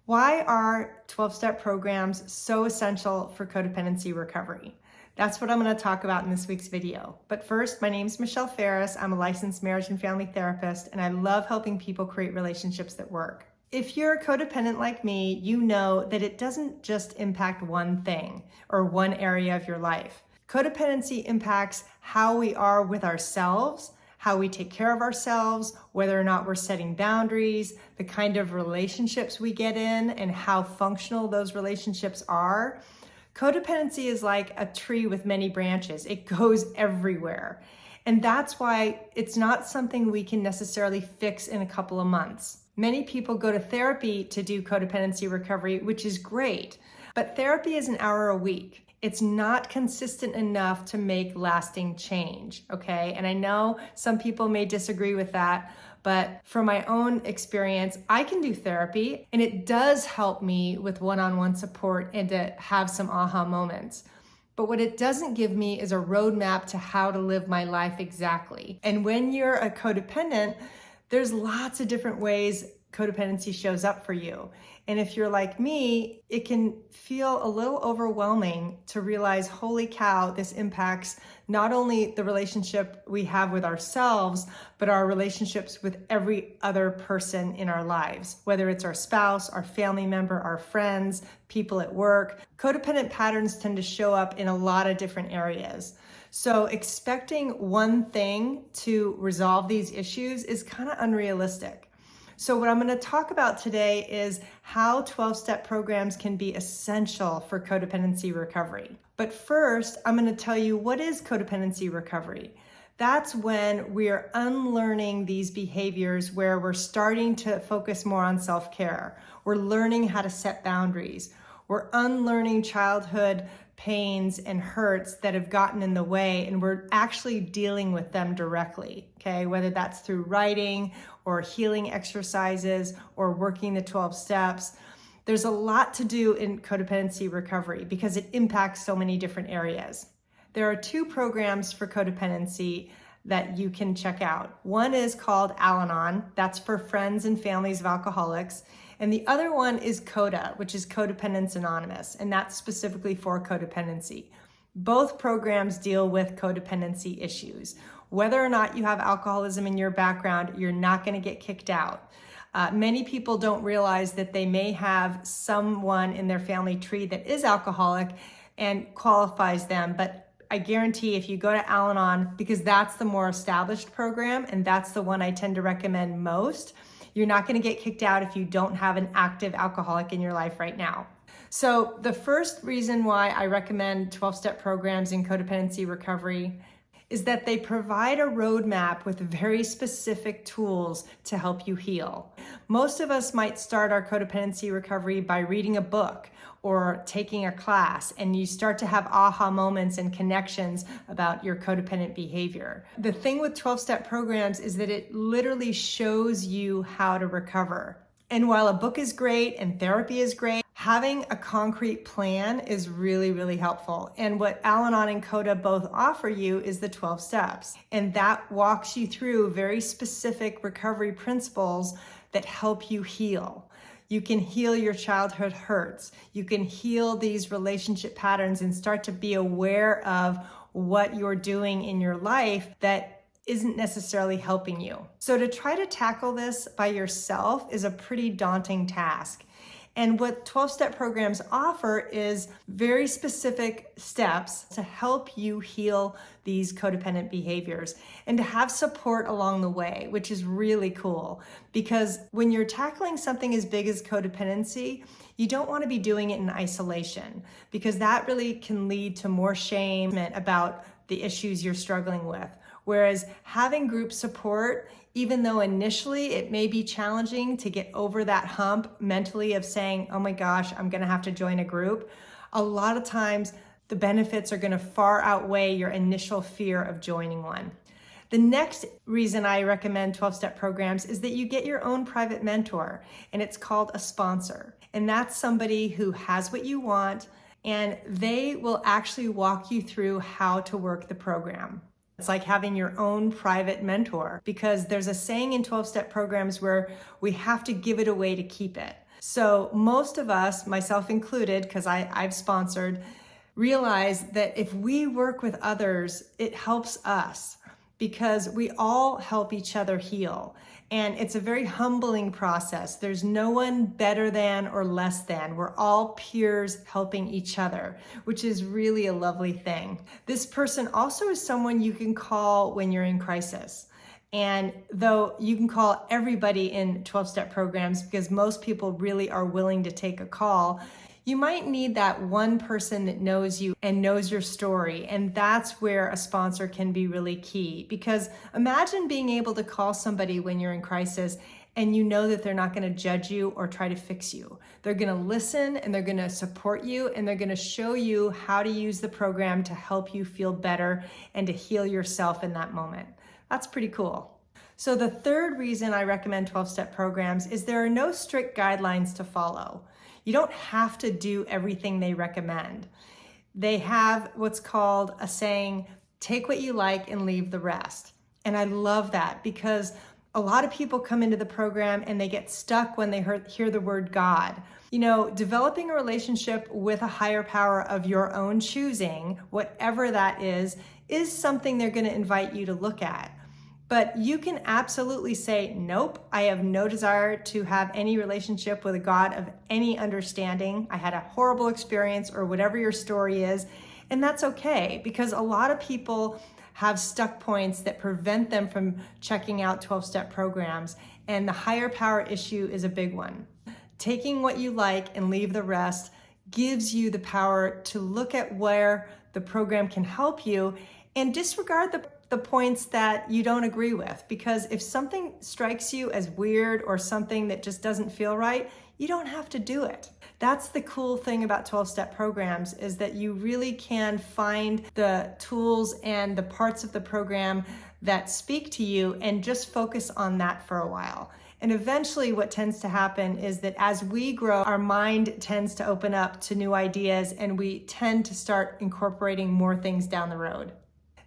Why are 12-step programs so essential for codependency recovery? That's what I'm going to talk about in this week's video. But first, my name is Michelle Ferris. I'm a licensed marriage and family therapist, and I love helping people create relationships that work. If you're a codependent like me, you know that it doesn't just impact one thing or one area of your life. Codependency impacts how we are with ourselves, how we take care of ourselves, whether or not we're setting boundaries, the kind of relationships we get in, and how functional those relationships are. Codependency is like a tree with many branches. It goes everywhere. And that's why it's not something we can necessarily fix in a couple of months. Many people go to therapy to do codependency recovery, which is great, but therapy is an hour a week. It's not consistent enough to make lasting change, okay? And I know some people may disagree with that, but from my own experience, I can do therapy and it does help me with one-on-one support and to have some aha moments. But what it doesn't give me is a roadmap to how to live my life exactly. And when you're a codependent, there's lots of different ways codependency shows up for you. And if you're like me, it can feel a little overwhelming to realize, holy cow, this impacts not only the relationship we have with ourselves, but our relationships with every other person in our lives, whether it's our spouse, our family member, our friends, people at work. Codependent patterns tend to show up in a lot of different areas. So expecting one thing to resolve these issues is kind of unrealistic. So what I'm going to talk about today is how 12-step programs can be essential for codependency recovery. But first, I'm going to tell you what is codependency recovery. That's when we're unlearning these behaviors where we're starting to focus more on self-care. We're learning how to set boundaries. We're unlearning childhood pains and hurts that have gotten in the way, and we're actually dealing with them directly, okay? Whether that's through writing or healing exercises or working the 12 steps. There's a lot to do in codependency recovery because it impacts so many different areas. There are two programs for codependency that you can check out. One is called Al-Anon, that's for friends and families of alcoholics. And the other one is CODA, which is Codependents Anonymous, and that's specifically for codependency. Both programs deal with codependency issues. Whether or not you have alcoholism in your background, you're not going to get kicked out. Many people don't realize that they may have someone in their family tree that is alcoholic and qualifies them, but I guarantee if you go to Al-Anon, because that's the more established program and that's the one I tend to recommend most, you're not going to get kicked out if you don't have an active alcoholic in your life right now. So the first reason why I recommend 12-step programs in codependency recovery is that they provide a roadmap with very specific tools to help you heal. Most of us might start our codependency recovery by reading a book or taking a class, and you start to have aha moments and connections about your codependent behavior. The thing with 12-step programs is that it literally shows you how to recover. And while a book is great and therapy is great, having a concrete plan is really, really helpful. And what Al-Anon and CODA both offer you is the 12 steps. And that walks you through very specific recovery principles that help you heal. You can heal your childhood hurts. You can heal these relationship patterns and start to be aware of what you're doing in your life that isn't necessarily helping you. So to try to tackle this by yourself is a pretty daunting task. And what 12-step programs offer is very specific steps to help you heal these codependent behaviors and to have support along the way, which is really cool. Because when you're tackling something as big as codependency, you don't want to be doing it in isolation because that really can lead to more shame about the issues you're struggling with. Whereas having group support, even though initially it may be challenging to get over that hump mentally of saying, oh my gosh, I'm going to have to join a group, a lot of times the benefits are going to far outweigh your initial fear of joining one. The next reason I recommend 12-step programs is that you get your own private mentor, and it's called a sponsor. And that's somebody who has what you want, and they will actually walk you through how to work the program. It's like having your own private mentor, because there's a saying in 12-step programs where we have to give it away to keep it. So most of us, myself included, because I've sponsored, realize that if we work with others, it helps us because we all help each other heal. And it's a very humbling process. There's no one better than or less than. We're all peers helping each other, which is really a lovely thing. This person also is someone you can call when you're in crisis. And though you can call everybody in 12-step programs because most people really are willing to take a call, you might need that one person that knows you and knows your story. And that's where a sponsor can be really key. Because imagine being able to call somebody when you're in crisis and you know that they're not going to judge you or try to fix you. They're going to listen and they're going to support you and they're going to show you how to use the program to help you feel better and to heal yourself in that moment. That's pretty cool. So the third reason I recommend 12-step programs is there are no strict guidelines to follow. You don't have to do everything they recommend. They have what's called a saying, take what you like and leave the rest. And I love that because a lot of people come into the program and they get stuck when they hear the word God. You know, developing a relationship with a higher power of your own choosing, whatever that is something they're going to invite you to look at. But you can absolutely say, nope, I have no desire to have any relationship with a God of any understanding. I had a horrible experience or whatever your story is. And that's okay because a lot of people have stuck points that prevent them from checking out 12-step programs. And the higher power issue is a big one. Taking what you like and leave the rest gives you the power to look at where the program can help you and disregard the points that you don't agree with. Because if something strikes you as weird or something that just doesn't feel right, you don't have to do it. That's the cool thing about 12-step programs is that you really can find the tools and the parts of the program that speak to you and just focus on that for a while. And eventually what tends to happen is that as we grow, our mind tends to open up to new ideas and we tend to start incorporating more things down the road.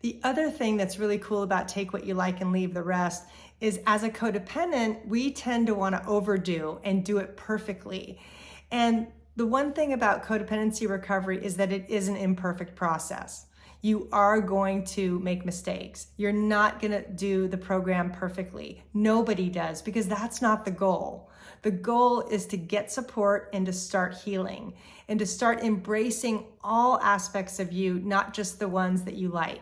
The other thing that's really cool about take what you like and leave the rest is as a codependent, we tend to want to overdo and do it perfectly. And the one thing about codependency recovery is that it is an imperfect process. You are going to make mistakes. You're not going to do the program perfectly. Nobody does because that's not the goal. The goal is to get support and to start healing and to start embracing all aspects of you, not just the ones that you like.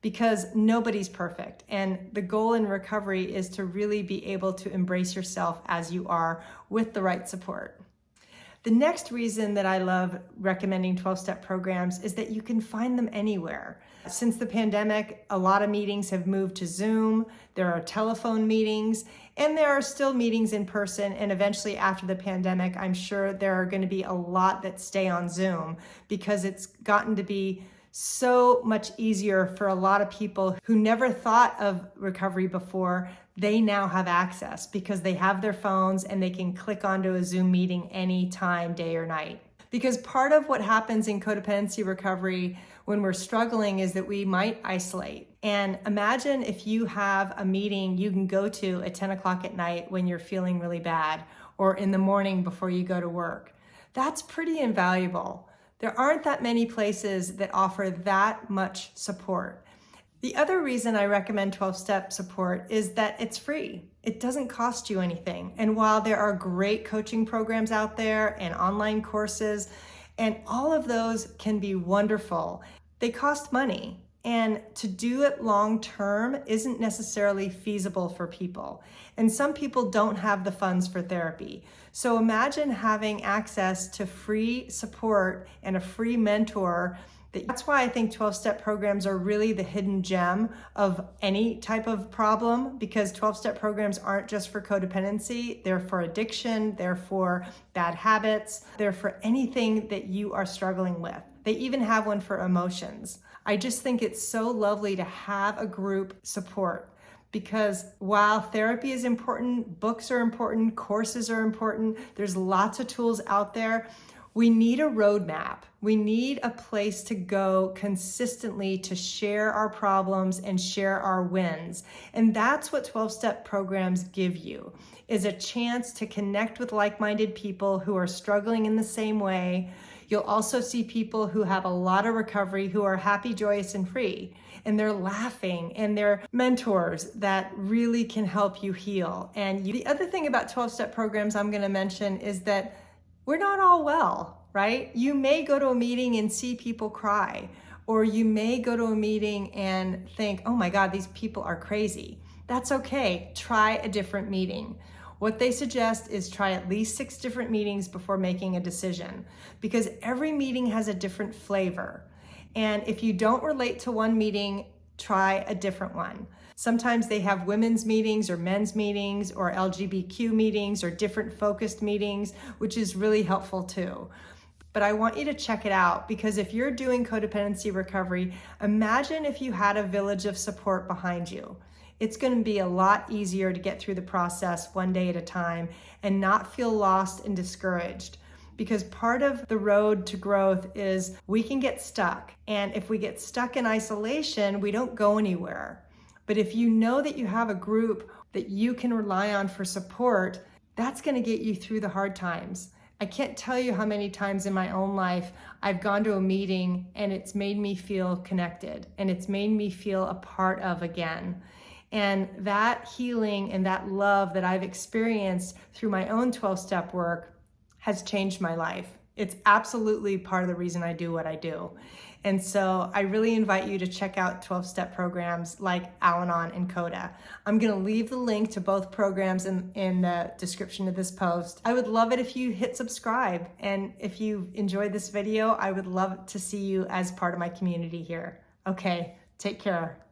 Because nobody's perfect. And the goal in recovery is to really be able to embrace yourself as you are with the right support. The next reason that I love recommending 12-step programs is that you can find them anywhere. Since the pandemic, a lot of meetings have moved to Zoom, there are telephone meetings, and there are still meetings in person, and eventually after the pandemic, I'm sure there are going to be a lot that stay on Zoom because it's gotten to be so much easier for a lot of people who never thought of recovery before. They now have access because they have their phones and they can click onto a Zoom meeting anytime, day or night. Because part of what happens in codependency recovery when we're struggling is that we might isolate. And imagine if you have a meeting you can go to at 10 o'clock at night when you're feeling really bad or in the morning before you go to work. That's pretty invaluable. There aren't that many places that offer that much support. The other reason I recommend 12-step support is that it's free. It doesn't cost you anything. And while there are great coaching programs out there and online courses, and all of those can be wonderful, they cost money. And to do it long term isn't necessarily feasible for people. And some people don't have the funds for therapy. So imagine having access to free support and a free mentor. That's why I think 12-step programs are really the hidden gem of any type of problem, because 12-step programs aren't just for codependency, they're for addiction, they're for bad habits, they're for anything that you are struggling with. They even have one for emotions. I just think it's so lovely to have a group support, because while therapy is important, books are important, courses are important, there's lots of tools out there. We need a roadmap. We need a place to go consistently to share our problems and share our wins. And that's what 12-step programs give you, is a chance to connect with like-minded people who are struggling in the same way. You'll also see people who have a lot of recovery, who are happy, joyous, and free. And they're laughing, and they're mentors that really can help you heal. And the other thing about 12-step programs I'm going to mention is that we're not all well, right? You may go to a meeting and see people cry, or you may go to a meeting and think, oh my God, these people are crazy. That's okay. Try a different meeting. What they suggest is try at least 6 different meetings before making a decision, because every meeting has a different flavor. And if you don't relate to one meeting, try a different one. Sometimes they have women's meetings or men's meetings or LGBTQ meetings or different focused meetings, which is really helpful too. But I want you to check it out, because if you're doing codependency recovery, imagine if you had a village of support behind you. It's going to be a lot easier to get through the process one day at a time and not feel lost and discouraged. Because part of the road to growth is we can get stuck. And if we get stuck in isolation, we don't go anywhere. But if you know that you have a group that you can rely on for support, that's going to get you through the hard times. I can't tell you how many times in my own life I've gone to a meeting and it's made me feel connected and it's made me feel a part of again. And that healing and that love that I've experienced through my own 12-step work has changed my life. It's absolutely part of the reason I do what I do. And so I really invite you to check out 12-step programs like Al-Anon and CODA. I'm going to leave the link to both programs in the description of this post. I would love it if you hit subscribe. And if you enjoyed this video, I would love to see you as part of my community here. Okay, take care.